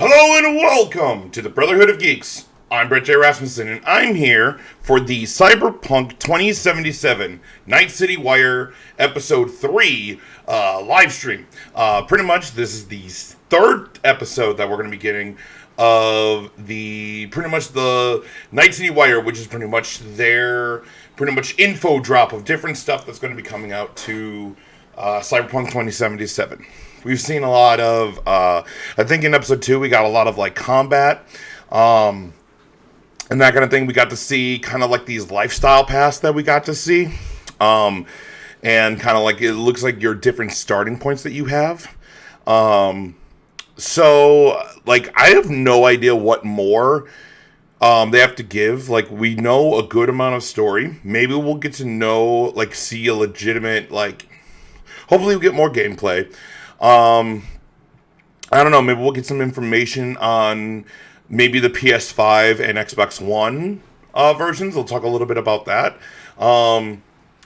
Hello and welcome to the Brotherhood of Geeks. I'm Brett J. Rasmussen, and I'm here for the Cyberpunk 2077 Night City Wire Episode 3 live stream. Pretty much, this is the third episode that we're going to be getting of the Night City Wire, which is pretty much their info drop of different stuff that's going to be coming out to Cyberpunk 2077. We've seen a lot of, I think in episode 2 we got a lot of like combat, and that kind of thing. We got to see kind of like these lifestyle paths that we got to see, and kind of like it looks like your different starting points that you have. So like I have no idea what more they have to give. Like we know a good amount of story. Maybe we'll get to know, like, see a legitimate, like, hopefully we'll get more gameplay. I don't know, maybe we'll get some information on maybe the PS5 and Xbox One versions. We'll talk a little bit about that. I'm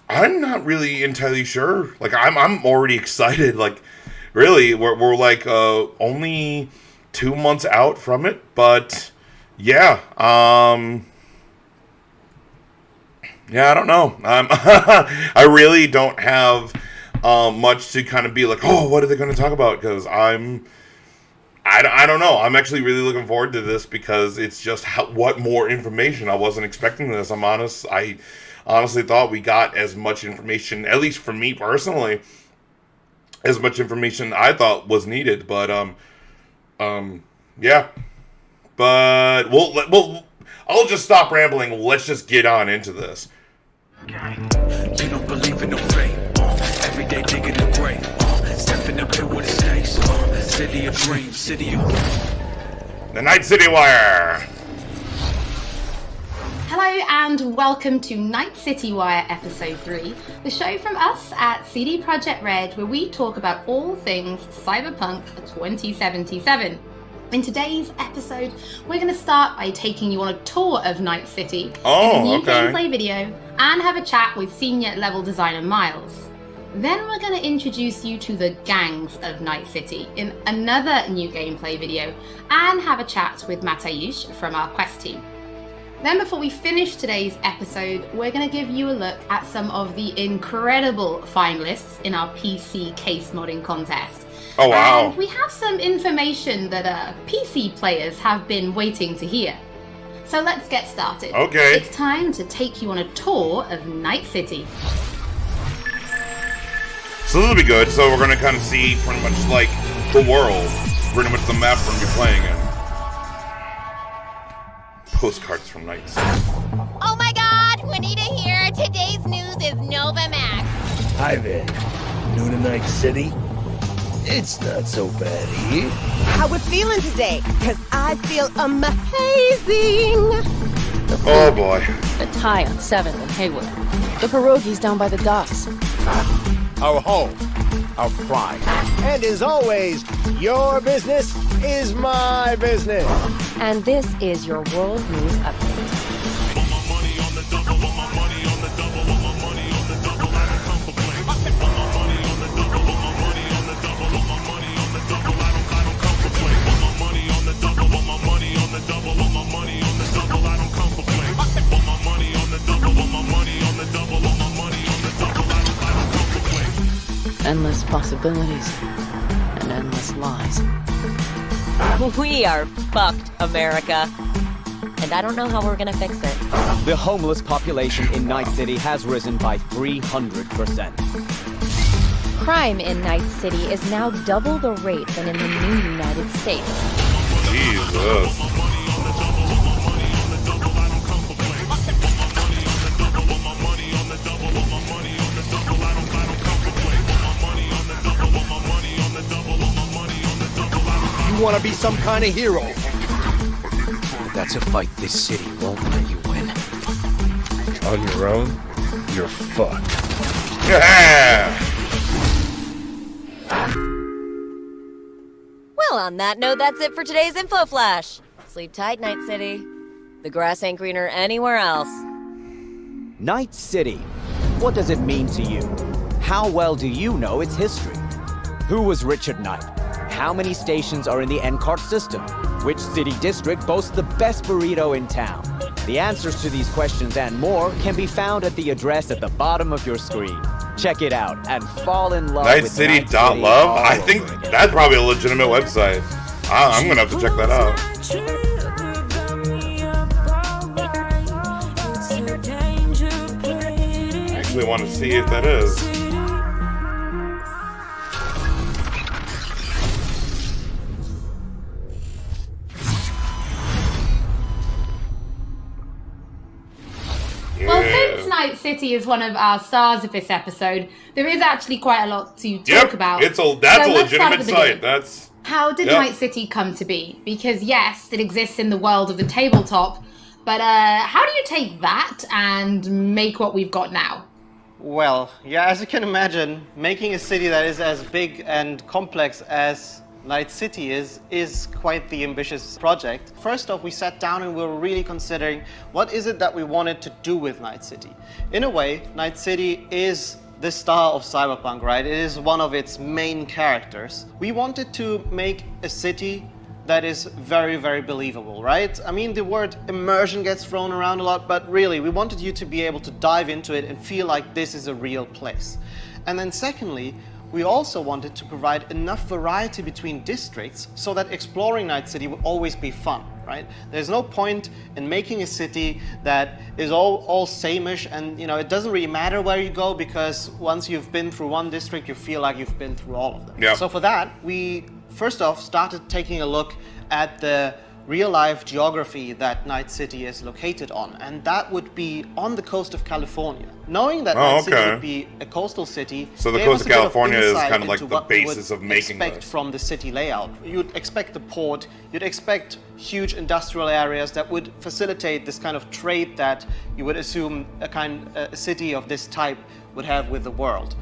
not really entirely sure. Like, I'm already excited. Like, really, we're like only 2 months out from it, but yeah, I don't know. I really don't have much to kind of be like, oh, what are they going to talk about? Because I don't know. I'm actually really looking forward to this because it's just what more information. I wasn't expecting this. I'm honest. I honestly thought we got as much information, at least for me personally, as much information I thought was needed. But yeah. But I'll just stop rambling. Let's just get on into this. You don't believe in no fate. Every day digging the grave. Stepping up to what it takes. City of dreams, city of... The Night City Wire. Hello and welcome to Night City Wire Episode 3, the show from us at CD Projekt Red, where we talk about all things Cyberpunk 2077. In today's episode, we're going to start by taking you on a tour of Night City in a new gameplay video and have a chat with senior level designer Miles. Then we're going to introduce you to the gangs of Night City in another new gameplay video and have a chat with Matayush from our quest team. Then before we finish today's episode, we're going to give you a look at some of the incredible finalists in our PC case modding contest. Oh, wow. And we have some information that PC players have been waiting to hear. So let's get started. Okay. It's time to take you on a tour of Night City. So this will be good. So we're going to kind of see pretty much like the world, pretty much the map we're going to be playing in. Postcards from Night City. Oh my god, Juanita here. Today's news is Novamax. Hi there. New to Night City? It's not so bad here. How we feeling today? Cause I feel amazing. Oh boy. The Thai on 7th and Haywood. The pierogies down by the docks. Our home, our pride. And as always, your business is my business. And this is your World News Update. Endless possibilities and endless lies. We are fucked, America. And I don't know how we're gonna fix it. The homeless population in Night City has risen by 300%. Crime in Night City is now double the rate than in the new United States. Jesus. You want to be some kind of hero. That's a fight this city won't let you win. On your own, you're fucked. Yeah! Well, on that note, that's it for today's info flash. Sleep tight, Night City. The grass ain't greener anywhere else. Night City. What does it mean to you? How well do you know its history? Who was Richard Knight? How many stations are in the NCART system? Which city district boasts the best burrito in town? The answers to these questions and more can be found at the address at the bottom of your screen. Check it out and fall in love with Night City. Love? I think that's probably a legitimate website. I'm gonna have to check that out. I actually want to see if that is. Well, since Night City is one of our stars of this episode, there is actually quite a lot to talk about. That's a legitimate site. How did Night City come to be? Because yes, it exists in the world of the tabletop, but how do you take that and make what we've got now? Well, yeah, as you can imagine, making a city that is as big and complex as Night City is quite the ambitious project. First off, we sat down and we were really considering what is it that we wanted to do with Night City. In a way, Night City is the star of Cyberpunk, right? It is one of its main characters. We wanted to make a city that is very, very believable, right? I mean, the word immersion gets thrown around a lot, but really, we wanted you to be able to dive into it and feel like this is a real place. And then secondly, we also wanted to provide enough variety between districts so that exploring Night City will always be fun, right? There's no point in making a city that is all same-ish, and you know, it doesn't really matter where you go, because once you've been through one district, you feel like you've been through all of them. Yeah. So for that, we first off started taking a look at the real-life geography that Night City is located on, and that would be on the coast of California. Knowing that Night City would be a coastal city, so the coast of California is kind of like the basis of making expect this. From the city layout. You'd expect the port, you'd expect huge industrial areas that would facilitate this kind of trade that you would assume a city of this type would have with the world.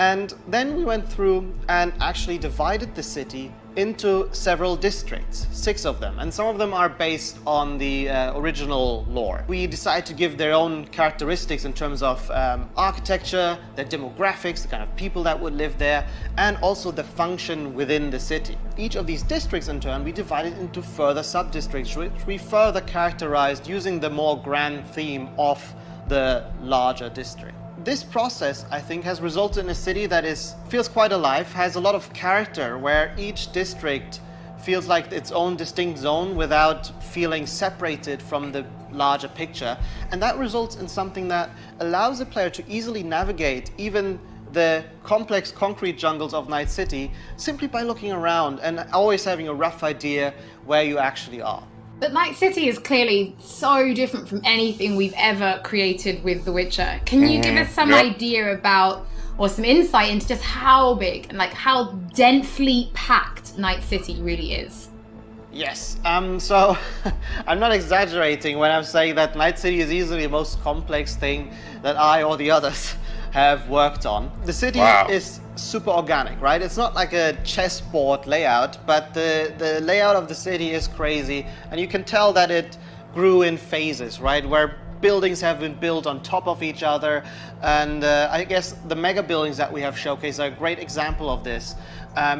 And then we went through and actually divided the city into several districts, 6 of them, and some of them are based on the original lore. We decided to give their own characteristics in terms of architecture, their demographics, the kind of people that would live there, and also the function within the city. Each of these districts, in turn, we divided into further sub-districts, which we further characterized using the more grand theme of the larger district. This process, I think, has resulted in a city that feels quite alive, has a lot of character, where each district feels like its own distinct zone without feeling separated from the larger picture. And that results in something that allows the player to easily navigate even the complex concrete jungles of Night City simply by looking around and always having a rough idea where you actually are. But Night City is clearly so different from anything we've ever created with The Witcher. Can you give us some idea about, or some insight into just how big and like how densely packed Night City really is? Yes, so I'm not exaggerating when I'm saying that Night City is easily the most complex thing that I or the others have worked on. The city is super organic, right? It's not like a chessboard layout, but the layout of the city is crazy, and you can tell that it grew in phases, right? Where buildings have been built on top of each other, and I guess the mega buildings that we have showcased are a great example of this.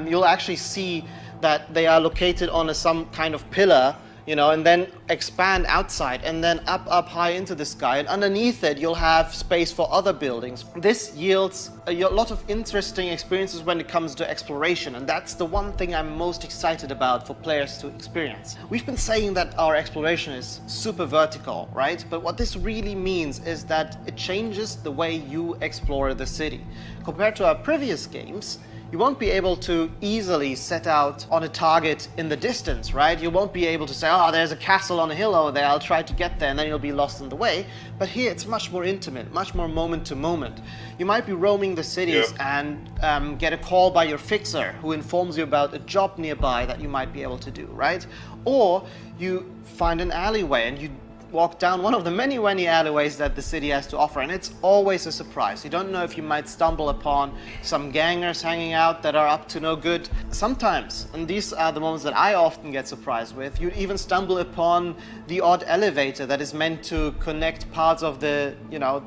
You'll actually see that they are located on some kind of pillar, you know, and then expand outside and then up high into the sky, and underneath it you'll have space for other buildings. This yields a lot of interesting experiences when it comes to exploration, and that's the one thing I'm most excited about for players to experience. We've been saying that our exploration is super vertical, right? But what this really means is that it changes the way you explore the city. Compared to our previous games, you won't be able to easily set out on a target in the distance, right? You won't be able to say, oh, there's a castle on a hill over there, I'll try to get there, and then you'll be lost in the way. But here it's much more intimate, much more moment to moment. You might be roaming the cities and get a call by your fixer who informs you about a job nearby that you might be able to do, right? Or you find an alleyway and you walk down one of the many alleyways that the city has to offer, and it's always a surprise. You don't know if you might stumble upon some gangers hanging out that are up to no good. Sometimes, and these are the moments that I often get surprised with, you even stumble upon the odd elevator that is meant to connect parts of the,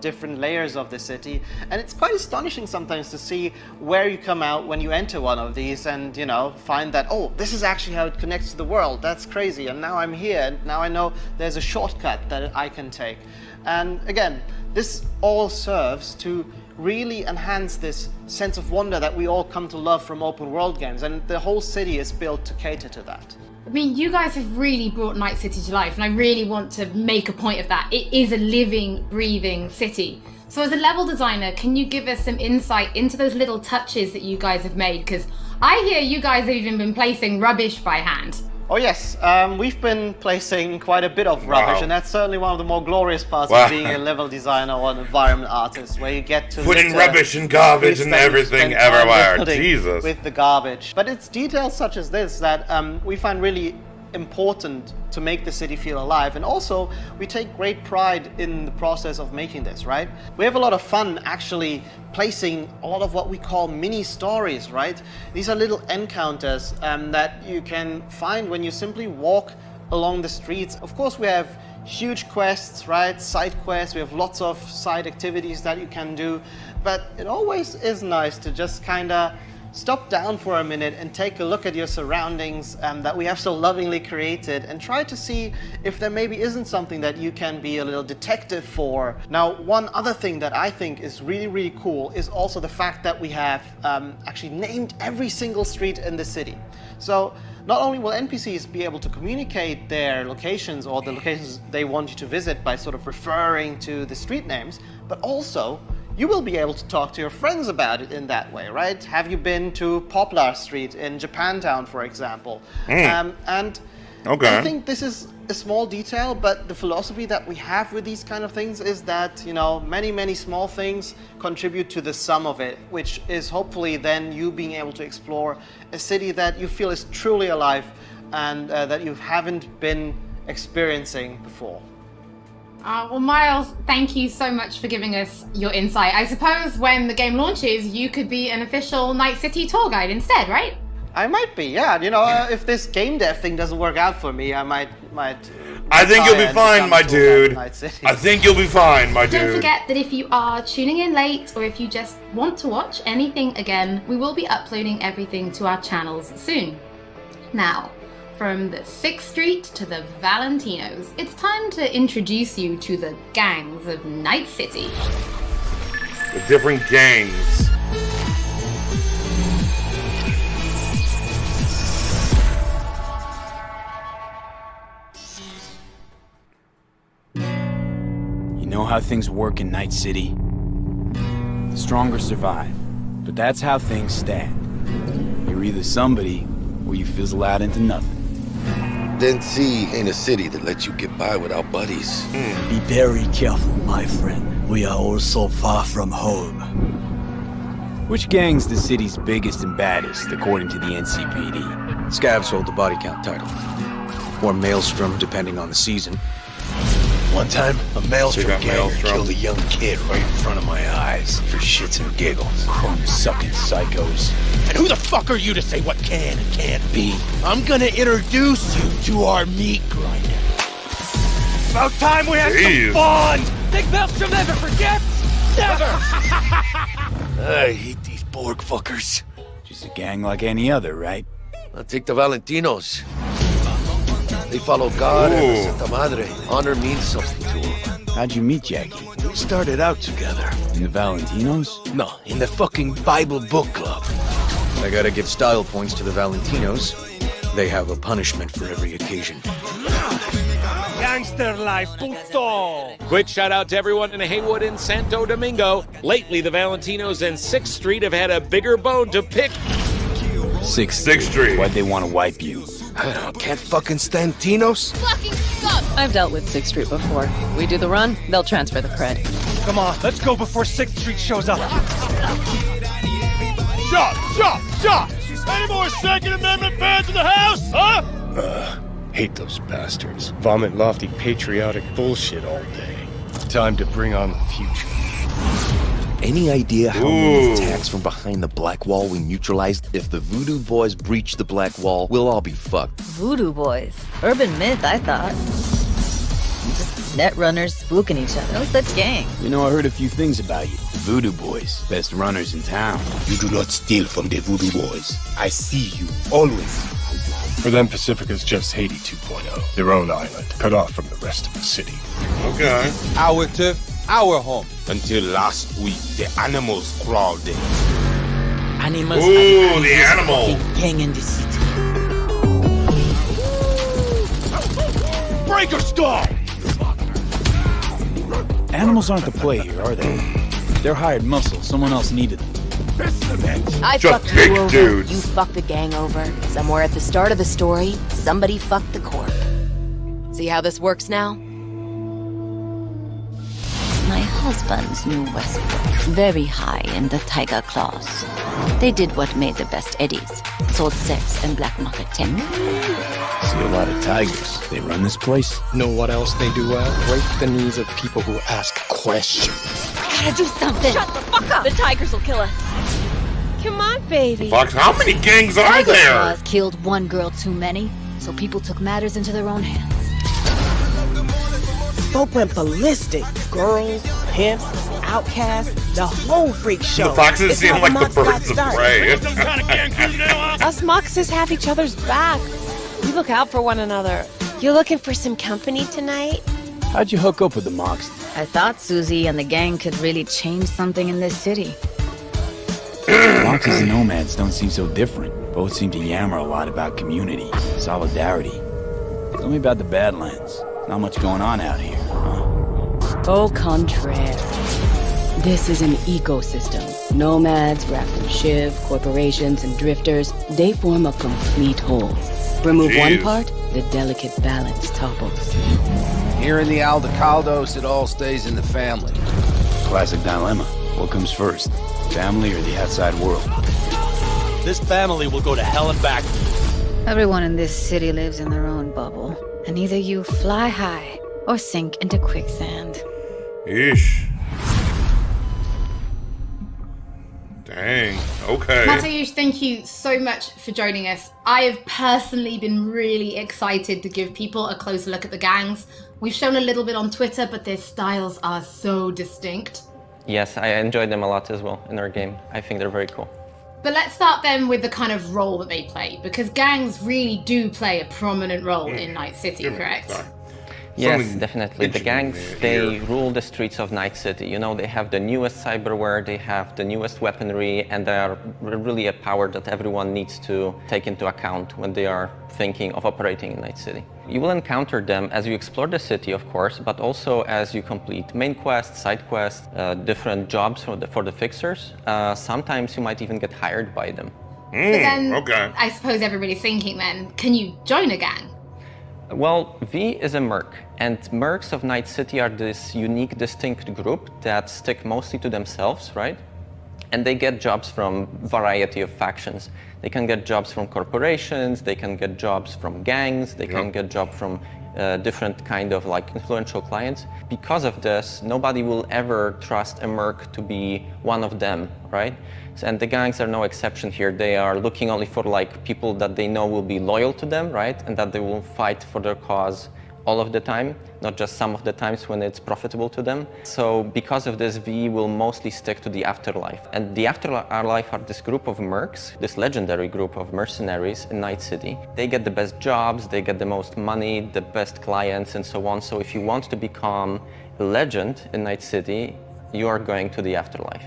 different layers of the city. And it's quite astonishing sometimes to see where you come out when you enter one of these and, find that, oh, this is actually how it connects to the world. That's crazy. And now I'm here, and now I know there's a shortcut that I can take. And again, this all serves to really enhance this sense of wonder that we all come to love from open world games, and the whole city is built to cater to that. I mean, you guys have really brought Night City to life, and I really want to make a point of that. It is a living, breathing city. So as a level designer, can you give us some insight into those little touches that you guys have made? Because I hear you guys have even been placing rubbish by hand. Oh yes, we've been placing quite a bit of rubbish, and that's certainly one of the more glorious parts of being a level designer or an environment artist, where you get to put in rubbish and garbage and everything everywhere. Jesus. With the garbage. But it's details such as this that we find really important to make the city feel alive, and also we take great pride in the process of making this, right? We have a lot of fun actually placing a lot of what we call mini stories, right? These are little encounters that you can find when you simply walk along the streets. Of course, we have huge quests, right? Side quests, we have lots of side activities that you can do, but it always is nice to just kind of stop down for a minute and take a look at your surroundings that we have so lovingly created, and try to see if there maybe isn't something that you can be a little detective for. Now, one other thing that I think is really, really cool is also the fact that we have actually named every single street in the city. So not only will NPCs be able to communicate their locations or the locations they want you to visit by sort of referring to the street names, but also you will be able to talk to your friends about it in that way, right? Have you been to Poplar Street in Japantown, for example? And I think this is a small detail, but the philosophy that we have with these kind of things is that, many small things contribute to the sum of it, which is hopefully then you being able to explore a city that you feel is truly alive and that you haven't been experiencing before. Well, Miles, thank you so much for giving us your insight. I suppose when the game launches, you could be an official Night City tour guide instead, right? I might be, yeah. If this game dev thing doesn't work out for me, I might. I think you'll be fine, my dude. I think you'll be fine, my dude. Don't forget that if you are tuning in late, or if you just want to watch anything again, we will be uploading everything to our channels soon. Now, from the 6th Street to the Valentinos, it's time to introduce you to the gangs of Night City. The different gangs. You know how things work in Night City? The stronger survive, but that's how things stand. You're either somebody, or you fizzle out into nothing. Denzi ain't a city that lets you get by without buddies. Be very careful, my friend. We are all so far from home. Which gang's the city's biggest and baddest, according to the NCPD? Scavs hold the body count title. Or Maelstrom, depending on the season. One time, a Maelstrom ganger killed a young kid right in front of my eyes for shits and giggles. Crumb-sucking psychos. And who the fuck are you to say what can and can't be? I'm gonna introduce you to our meat grinder. About time we had some fun! Big Maelstrom never forgets! Never! I hate these Borg fuckers. Just a gang like any other, right? I'll take the Valentinos. They follow God and the Santa Madre. Honor means something to them. How'd you meet Jackie? We started out together. In the Valentinos? No, in the fucking Bible book club. I gotta give style points to the Valentinos. They have a punishment for every occasion. Gangster life, puto! Quick shout out to everyone in Haywood and Santo Domingo. Lately, the Valentinos and 6th Street have had a bigger bone to pick. 6th Street. Why'd they want to wipe you? Can't fucking stand Tinos? Fucking sucks! I've dealt with 6th Street before. We do the run, they'll transfer the cred. Come on, let's go before 6th Street shows up. Shot! Any more Second Amendment fans in the house, huh? Hate those bastards. Vomit lofty patriotic bullshit all day. Time to bring on the future. Any idea how many attacks from behind the Black Wall we neutralized? If the Voodoo Boys breach the Black Wall, we'll all be fucked. Voodoo Boys. Urban myth, I thought. Just net runners spooking each other. No such gang. You know, I heard a few things about you. Voodoo Boys, best runners in town. You do not steal from the Voodoo Boys. I see you, always. For them, Pacifica's just Haiti 2.0. Their own island, cut off from the rest of the city. Okay. Our turf, our home. Until last week, the animals crawled in. Animals are the animal gang in the city. Breaker stall! Animals aren't the play here, are they? They're hired muscle. Someone else needed them. I fucked you over, you fucked the gang over. Somewhere at the start of the story, somebody fucked the Corp. See how this works now? My husband's new Westbrook, very high in the tiger claws. They did what made the best eddies, sold sex and black market tech. See a lot of tigers. They run this place. Know what else they do well? Break the knees of people who ask questions. I gotta do something. Shut the fuck up! The tigers will kill us. Come on, baby. Fuck, how many gangs are Tiger there? Claws killed one girl too many, so people took matters into their own hands. Folk went ballistic. Girls, pimps, outcasts, the whole freak show. The foxes It's seem how like the Mox got birds of started. prey. Us Moxes have each other's back. We look out for one another. You looking for some company tonight? How'd you hook up with the Mox? I thought Susie and the gang could really change something in this city. Moxes and nomads don't seem so different. Both seem to yammer a lot about community, solidarity. Tell me about the Badlands. Not much going on out here, huh? Au contraire. This is an ecosystem. Nomads, wrapped in Shiv, corporations, and drifters, they form a complete whole. Remove one part, the delicate balance topples. Here in the Aldecaldos, it all stays in the family. Classic dilemma. What comes first? Family or the outside world? This family will go to hell and back. Everyone in this city lives in their own bubble, and either you fly high or sink into quicksand. Yeesh. Dang. Okay. Mateusz, thank you so much for joining us. I have personally been really excited to give people a closer look at the gangs. We've shown a little bit on Twitter, but their styles are so distinct. Yes, I enjoyed them a lot as well in our game. I think they're very cool. But let's start then with the kind of role that they play, because gangs really do play a prominent role in Night City, correct? Yes, definitely. The gangs, they rule the streets of Night City. You know, they have the newest cyberware, they have the newest weaponry, and they are really a power that everyone needs to take into account when they are thinking of operating in Night City. You will encounter them as you explore the city, of course, but also as you complete main quests, side quests, different jobs for the fixers. Sometimes you might even get hired by them. But then, I suppose everybody's thinking then, can you join a gang? Well, V is a merc, and mercs of Night City are this unique, distinct group that stick mostly to themselves, right? And they get jobs from a variety of factions. They can get jobs from corporations, they can get jobs from gangs, they can get jobs from different kind of like influential clients. Because of this, nobody will ever trust a merc to be one of them, right? And the gangs are no exception here. They are looking only for like people that they know will be loyal to them, right? And that they will fight for their cause all of the time, not just some of the times when it's profitable to them. So because of this, V will mostly stick to the afterlife. And the afterlife are this group of mercs, this legendary group of mercenaries in Night City. They get the best jobs, they get the most money, the best clients, and so on. So if you want to become a legend in Night City, you are going to the afterlife.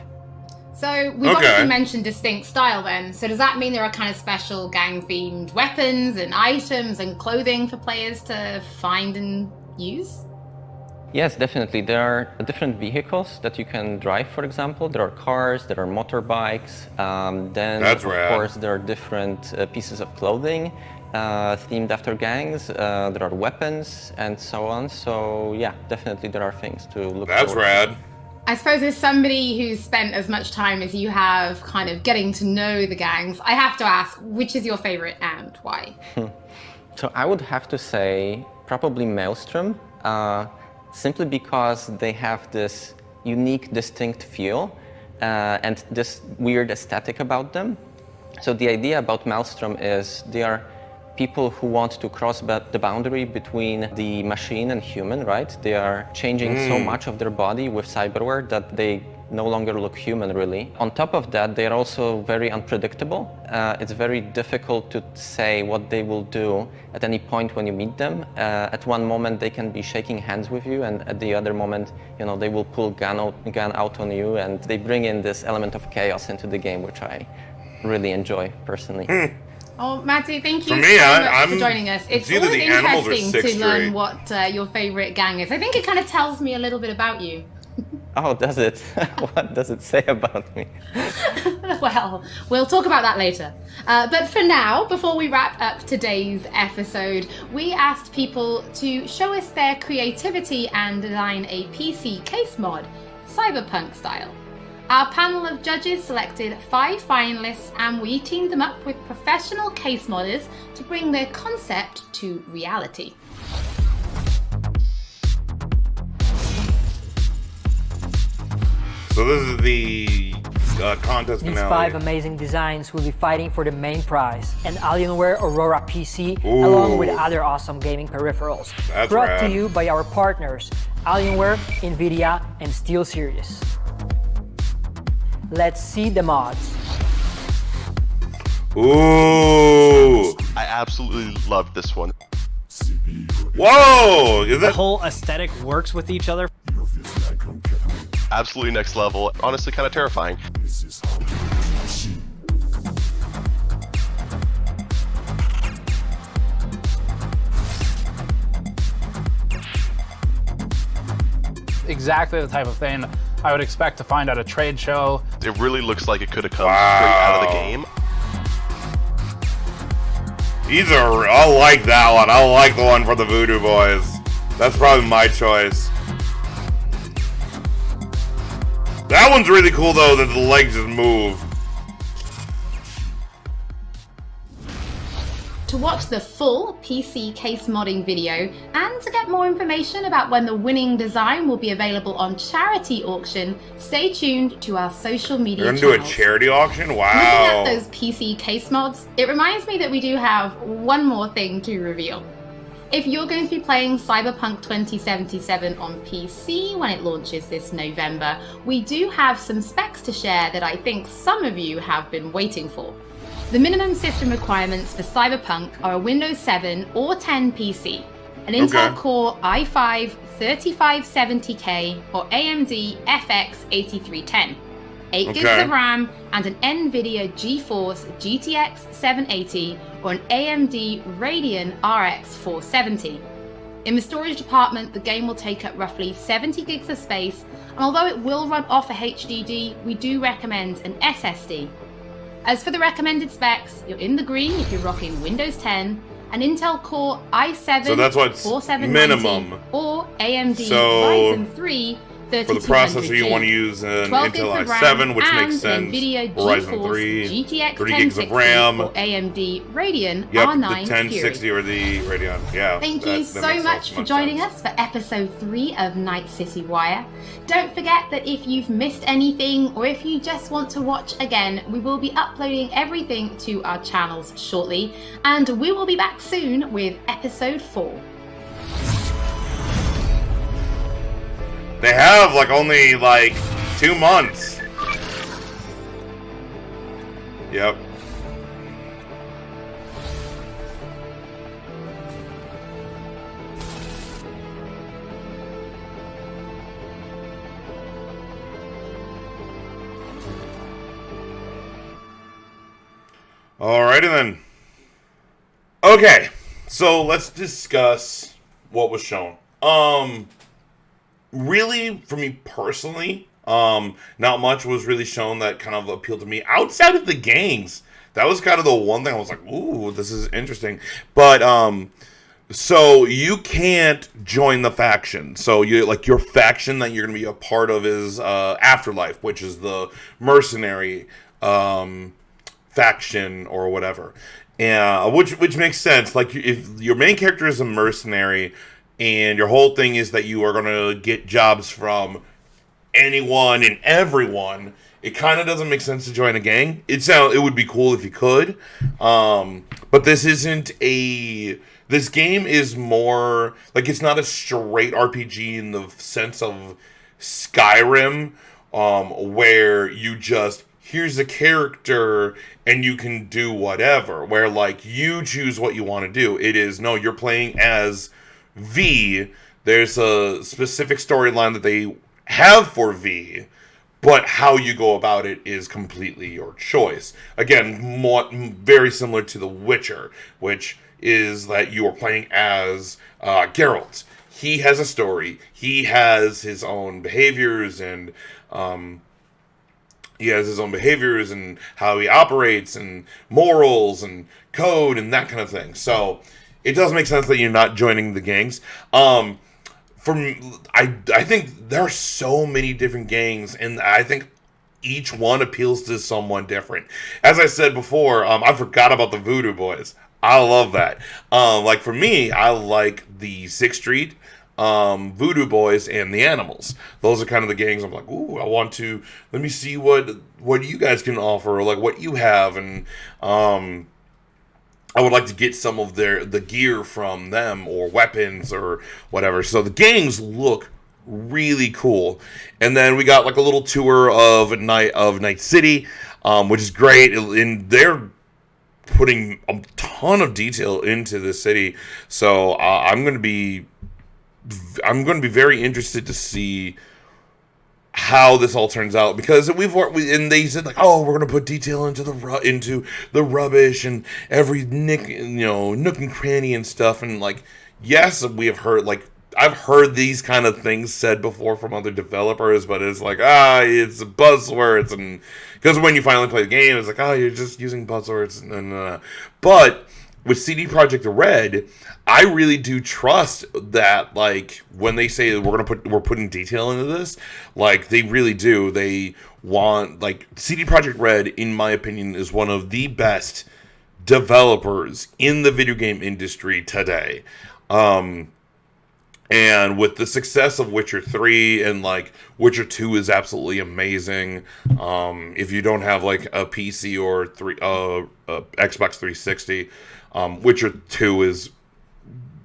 So we've obviously mentioned distinct style then. So does that mean there are kind of special gang-themed weapons and items and clothing for players to find and use? Yes, definitely. There are different vehicles that you can drive, for example. There are cars, there are motorbikes. Then, of course, there are different pieces of clothing themed after gangs. There are weapons and so on. So yeah, definitely there are things to look for. That's rad. I suppose as somebody who's spent as much time as you have kind of getting to know the gangs, I have to ask, which is your favorite and why? So I would have to say probably Maelstrom, simply because they have this unique, distinct feel and this weird aesthetic about them. So the idea about Maelstrom is they are people who want to cross the boundary between the machine and human, right? They are changing so much of their body with cyberware that they no longer look human, really. On top of that, they are also very unpredictable. It's very difficult to say what they will do at any point when you meet them. At one moment, they can be shaking hands with you, and at the other moment, they will pull gun out on you, and they bring in this element of chaos into the game, which I really enjoy, personally. Oh, Matty, thank you For me, so much for joining us. It's either always the animals or interesting to Sixth learn Street. what your favorite gang is. I think it kind of tells me a little bit about you. Oh, does it? What does it say about me? Well, we'll talk about that later. But for now, before we wrap up today's episode, we asked people to show us their creativity and design a PC case mod, Cyberpunk style. Our panel of judges selected 5 finalists, and we teamed them up with professional case modders to bring their concept to reality. So this is the contest These finale. 5 amazing designs will be fighting for the main prize, an Alienware Aurora PC, Ooh. along with other awesome gaming peripherals. That's Brought rad. to you by our partners, Alienware, Nvidia, and SteelSeries. Let's see the mods. Ooh! I absolutely loved this one. Whoa! Is The that whole aesthetic works with each other. Absolutely next level. Honestly, kind of terrifying. Exactly the type of thing I would expect to find at a trade show. It really looks like it could have come straight out of the game. These are, I like that one. I like the one for the Voodoo Boys. That's probably my choice. That one's really cool though, that the legs just move. To watch the full PC case modding video and to get more information about when the winning design will be available on charity auction, stay tuned to our social media You're gonna channels. do a charity auction? Looking Wow. at those PC case mods, it reminds me that we do have one more thing to reveal. If you're going to be playing Cyberpunk 2077 on PC when it launches this November, we do have some specs to share that I think some of you have been waiting for. The minimum system requirements for Cyberpunk are a Windows 7 or 10 PC, an Intel Core i5 3570K or AMD FX 8310, 8 gigs of RAM, and an NVIDIA GeForce GTX 780 or an AMD Radeon RX 470. In the storage department, the game will take up roughly 70 gigs of space, and although it will run off a HDD, we do recommend an SSD. As for the recommended specs, you're in the green if you're rocking Windows 10, an Intel Core i7 So that's what's 4790 minimum. or AMD So, Ryzen 3 For the processor, you want to use an Intel i7, which makes sense. NVIDIA Ryzen GeForce 3, GTX 30 gigs of 1060 RAM. or AMD Radeon Yep, R9 the 1060 or the Radeon. Yeah. Thank you so much for joining us for episode 3 of Night City Wire. Don't forget that if you've missed anything or if you just want to watch again, we will be uploading everything to our channels shortly, and we will be back soon with episode 4. They have only 2 months. Yep. Alrighty then. Okay, so let's discuss what was shown. Really, for me personally, not much was really shown that kind of appealed to me outside of the gangs. That was kind of the one thing I was like, ooh, this is interesting. But, so you can't join the faction. So you your faction that you're going to be a part of is Afterlife, which is the mercenary faction or whatever. and which makes sense. Like, if your main character is a mercenary, and your whole thing is that you are gonna get jobs from anyone and everyone, it kind of doesn't make sense to join a gang. It would be cool if you could, but this isn't a. This game is more like, it's not a straight RPG in the sense of Skyrim, where you just, here's a character and you can do whatever, where like you choose what you want to do. It is, no, you're playing as V. There's a specific storyline that they have for V, but how you go about it is completely your choice. Again, very similar to The Witcher, which is that you are playing as Geralt. He has a story. He has his own behaviors and how he operates and morals and code and that kind of thing. So it does make sense that you're not joining the gangs. I think there are so many different gangs, and I think each one appeals to someone different. As I said before, I forgot about the Voodoo Boys. I love that. Like, for me, I like the 6th Street, Voodoo Boys, and the Animals. Those are kind of the gangs I'm like, ooh, let me see what you guys can offer, or like what you have, and I would like to get some of the gear from them, or weapons, or whatever. So the gangs look really cool. And then we got like a little tour of Night City, which is great. And they're putting a ton of detail into the city. So I'm going to be very interested to see how this all turns out, because and they said like, oh, we're gonna put detail into the rubbish and every nook and cranny and stuff, and like, yes, we have heard, like, I've heard these kind of things said before from other developers, but it's like, it's buzzwords, and because when you finally play the game, it's like, you're just using buzzwords, but with CD Projekt Red, I really do trust that, like, when they say we're putting detail into this, like, they really do. They want, like, CD Projekt Red, in my opinion, is one of the best developers in the video game industry today. And with the success of Witcher 3, and like Witcher 2 is absolutely amazing. If you don't have like a PC or Xbox 360, Witcher 2 is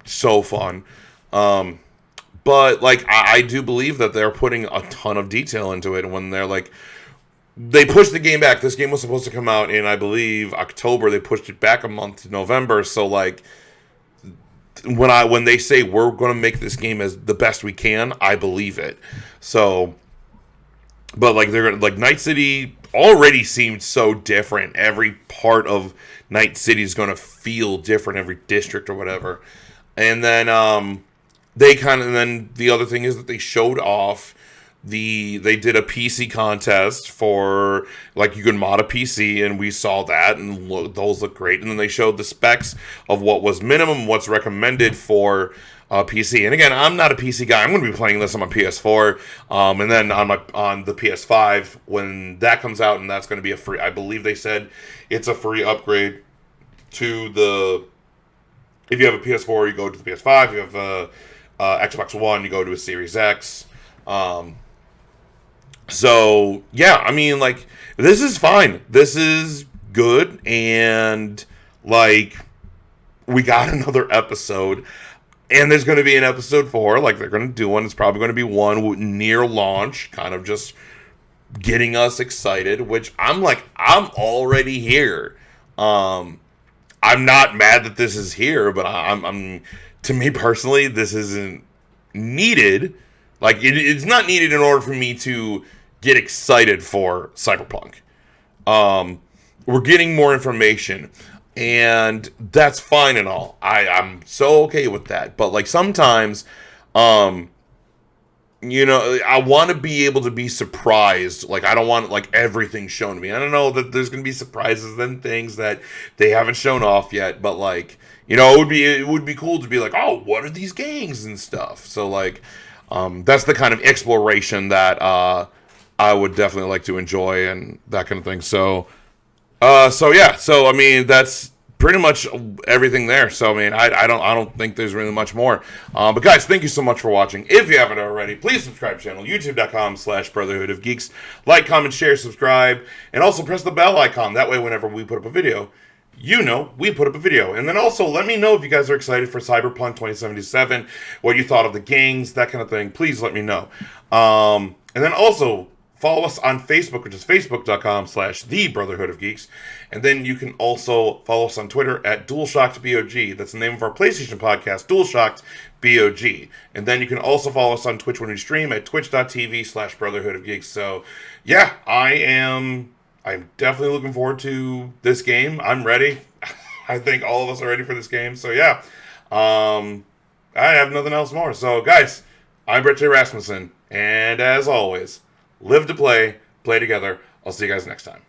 so fun. But like, I do believe that they're putting a ton of detail into it. And when they're like, they pushed the game back. This game was supposed to come out in, I believe, October. They pushed it back a month to November. So like, when they say we're going to make this game as the best we can, I believe it. So, but like, they're like, Night City already seemed so different. Every part of Night City is going to feel different, every district or whatever. And then then the other thing is that they showed off they did a PC contest for, like, you can mod a PC, and we saw that, and those look great. And then they showed the specs of what was minimum, what's recommended for PC. And again, I'm not a PC guy. I'm going to be playing this on my PS4, and then on the PS5 when that comes out, and that's going to be a free. I believe they said it's a free upgrade to the. If you have a PS4, you go to the PS5. If you have a Xbox One, you go to a Series X. So yeah, I mean, like, this is fine. This is good, and like, we got another episode. And there's going to be an episode 4, like, they're going to do one. It's probably going to be one near launch, kind of just getting us excited, which I'm already here. I'm not mad that this is here, but I'm to me personally, this isn't needed. Like, it's not needed in order for me to get excited for Cyberpunk. We're getting more information. And that's fine and all. I'm so okay with that. But like, sometimes, I want to be able to be surprised. Like, I don't want like everything shown to me. I don't know that there's going to be surprises and things that they haven't shown off yet. But like, it would be cool to be like, oh, what are these gangs and stuff. So like, that's the kind of exploration that I would definitely like to enjoy and that kind of thing. So I mean, that's pretty much everything there. So, I mean, I don't think there's really much more. But guys, thank you so much for watching. If you haven't already, please subscribe to the channel, youtube.com/Brotherhood of Geeks. Like, comment, share, subscribe, and also press the bell icon. That way, whenever we put up a video, you know we put up a video. And then also let me know if you guys are excited for Cyberpunk 2077, what you thought of the gangs, that kind of thing. Please let me know. And then also follow us on Facebook, which is facebook.com/The Brotherhood of Geeks. And then you can also follow us on Twitter at DualShockedBOG. That's the name of our PlayStation podcast, DualShockedBOG. And then you can also follow us on Twitch when we stream at twitch.tv/Brotherhood of Geeks. So, yeah, I'm definitely looking forward to this game. I'm ready. I think all of us are ready for this game. So, yeah, I have nothing else more. So, guys, I'm Brett J. Rasmussen. And as always, live to play, play together. I'll see you guys next time.